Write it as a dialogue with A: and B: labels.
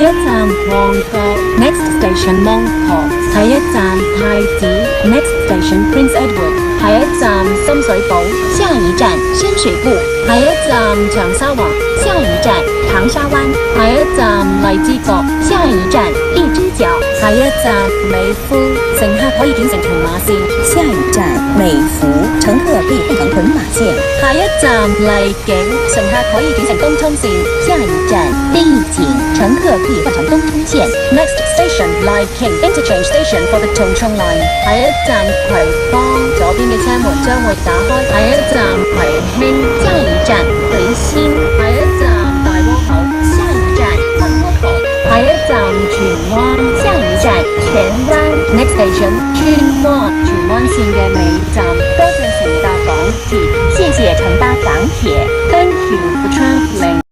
A: 一站旺角 ，Next Station 芒河，下一站太子 ，Next Station Prince Edward，下一站深水埗，下一站深水埗，下一站長沙灣，下一站長沙灣，下一站荔枝角，下一站荔枝角，下一站美孚，乘客可以轉乘屯馬線，
B: 下一站美孚，乘客可以換乘屯馬線。
A: 下一站荔景，乘客可以轉乘東涌線，
B: 下一站荔景，乘客可以換乘東涌線。
A: Next station Lai King Interchange Station for the Tung Chung Line。下一站葵芳，左邊嘅車門將會打開。下一站葵興，
B: 下一站葵興，
A: 下一站大窩口，
B: 下一站大窩口，
A: 下一站荃灣，
B: 下一站荃灣。
A: Next station 荃灣，荃灣線嘅尾站，多謝乘搭港鐵，
B: 謝謝乘搭港鐵。
A: Thank you for travelling。